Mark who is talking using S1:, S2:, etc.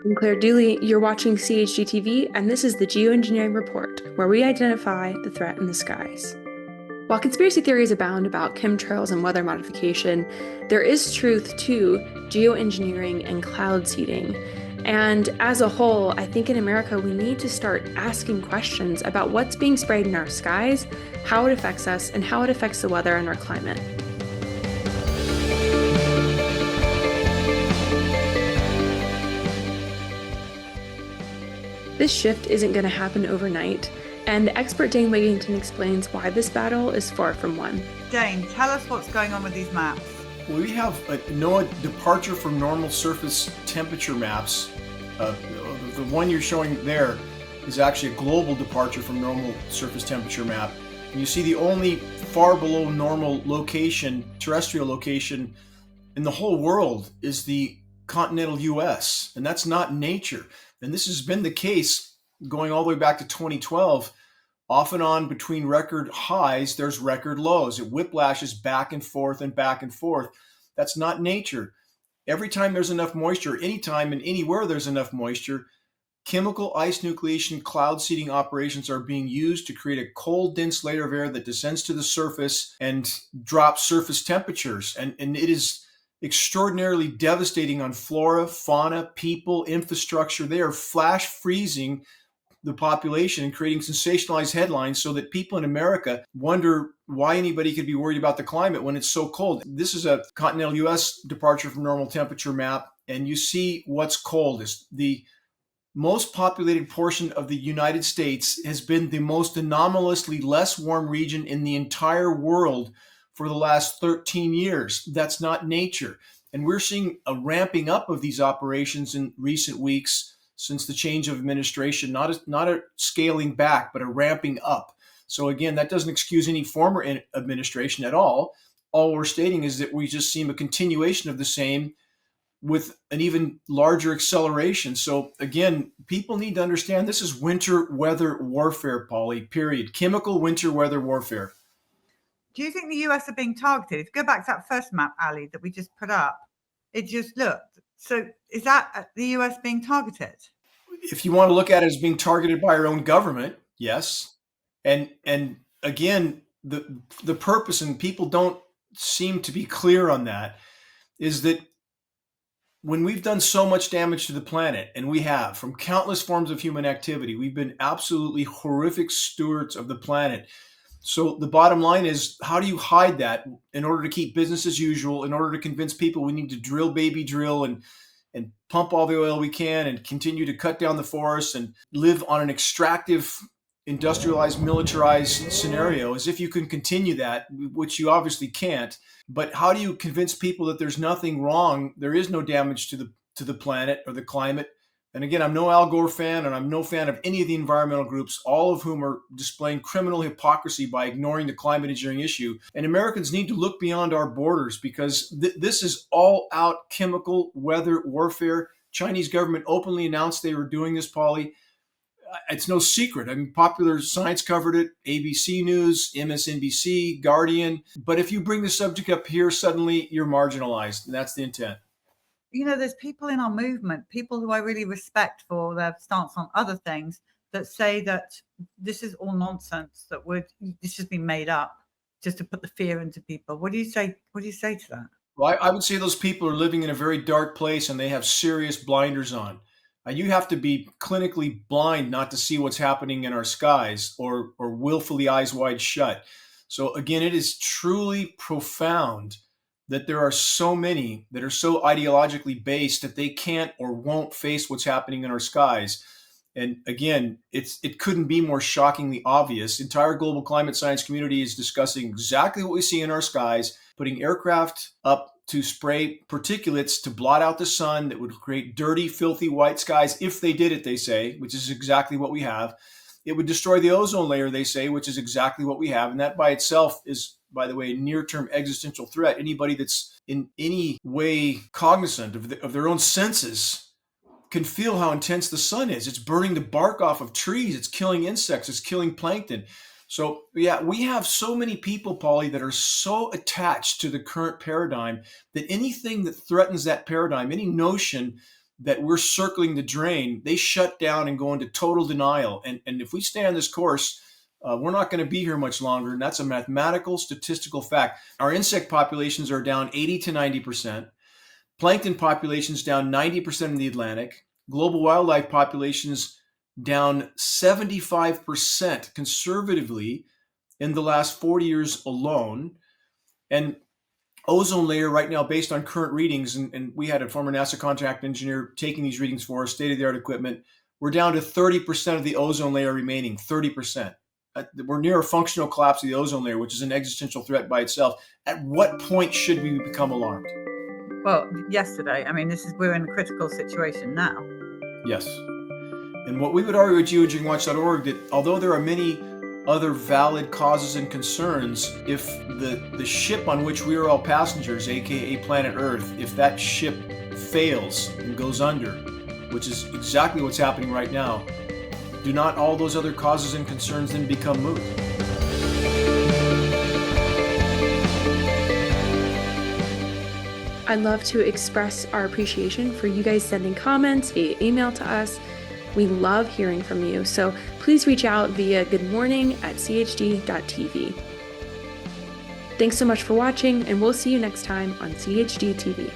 S1: I'm Claire Dooley. You're watching CHGTV, and this is the Geoengineering Report, where we identify the threat in the skies. While conspiracy theories abound about chemtrails and weather modification, there is truth to geoengineering and cloud seeding. And as a whole, I think in America we need to start asking questions about what's being sprayed in our skies, how it affects us, and how it affects the weather and our climate. This shift isn't going to happen overnight, and expert Dane Wigington explains why this battle is far from won.
S2: Dane, tell us what's going on with these maps.
S3: Well, we have no departure from normal surface temperature maps. The one you're showing there is actually a global departure from normal surface temperature map. And you see the only far below normal location, terrestrial location in the whole world is the continental US, and that's not nature. And this has been the case going all the way back to 2012. Off and on between record highs, there's record lows. It whiplashes back and forth and back and forth. That's not nature. Every time there's enough moisture, anytime and anywhere there's enough moisture, chemical ice nucleation cloud seeding operations are being used to create a cold, dense layer of air that descends to the surface and drops surface temperatures. And it is extraordinarily devastating on flora, fauna, people, infrastructure. They are flash freezing the population and creating sensationalized headlines so that people in America wonder why anybody could be worried about the climate when it's so cold. This is a continental US departure from normal temperature map, and you see what's cold is the most populated portion of the United States has been the most anomalously less warm region in the entire world for the last 13 years. That's not nature. And we're seeing a ramping up of these operations in recent weeks since the change of administration, not a scaling back, but a ramping up. So again, that doesn't excuse any former administration at all. All we're stating is that we just see a continuation of the same with an even larger acceleration. So again, people need to understand this is winter weather warfare, Polly, period. Chemical winter weather warfare.
S2: Do you think the US are being targeted? If you go back to that first map, Ali, that we just put up, it just looked. So is that the US being targeted?
S3: If you want to look at it as being targeted by our own government, yes. And again, the purpose, and people don't seem to be clear on that, is that when we've done so much damage to the planet, and we have from countless forms of human activity, we've been absolutely horrific stewards of the planet. So the bottom line is, how do you hide that in order to keep business as usual, in order to convince people we need to drill, baby drill, and pump all the oil we can and continue to cut down the forests and live on an extractive, industrialized, militarized scenario, as if you can continue that, which you obviously can't. But how do you convince people that there's nothing wrong? There is no damage to the planet or the climate. And again, I'm no Al Gore fan, and I'm no fan of any of the environmental groups, all of whom are displaying criminal hypocrisy by ignoring the climate engineering issue. And Americans need to look beyond our borders, because this is all out chemical weather warfare. Chinese government openly announced they were doing this, Polly. It's no secret. I mean, Popular Science covered it, ABC News, MSNBC, Guardian. But if you bring the subject up here, suddenly you're marginalized, and that's the intent.
S2: You know, there's people in our movement, people who I really respect for their stance on other things, that say that this is all nonsense, that this has been made up just to put the fear into people. What do you say? What do you say to that?
S3: Well, I would say those people are living in a very dark place, and they have serious blinders on. You have to be clinically blind not to see what's happening in our skies, or willfully eyes wide shut. So again, it is truly profound that there are so many that are so ideologically based that they can't or won't face what's happening in our skies. And again, it couldn't be more shockingly obvious. The entire global climate science community is discussing exactly what we see in our skies, putting aircraft up to spray particulates to blot out the sun that would create dirty, filthy white skies. If they did it, they say, which is exactly what we have. It would destroy the ozone layer, they say, which is exactly what we have. And that by itself is, by the way, a near-term existential threat. Anybody that's in any way cognizant of their own senses can feel how intense the sun is. It's burning the bark off of trees. It's killing insects. It's killing plankton. So yeah, we have so many people, Polly, that are so attached to the current paradigm that anything that threatens that paradigm, any notion that we're circling the drain, they shut down and go into total denial. And if we stay on this course, we're not going to be here much longer. And that's a mathematical, statistical fact. Our insect populations are down 80 to 90%. Plankton populations down 90% in the Atlantic. Global wildlife populations down 75% conservatively in the last 40 years alone. And ozone layer right now, based on current readings, and we had a former NASA contract engineer taking these readings for us, state-of-the-art equipment, we're down to 30% of the ozone layer remaining, 30%. We're near a functional collapse of the ozone layer, which is an existential threat by itself. At what point should we become alarmed?
S2: Well, yesterday. I mean, we're in a critical situation now.
S3: Yes. And what we would argue at geoengineeringwatch.org, that although there are many other valid causes and concerns, if the ship on which we are all passengers, aka planet Earth, if that ship fails and goes under, which is exactly what's happening right now, do not all those other causes and concerns then become moot?
S1: I'd love to express our appreciation for you guys sending comments via email to us. We love hearing from you, so please reach out via goodmorning@chd.tv. Thanks so much for watching, and we'll see you next time on CHD TV.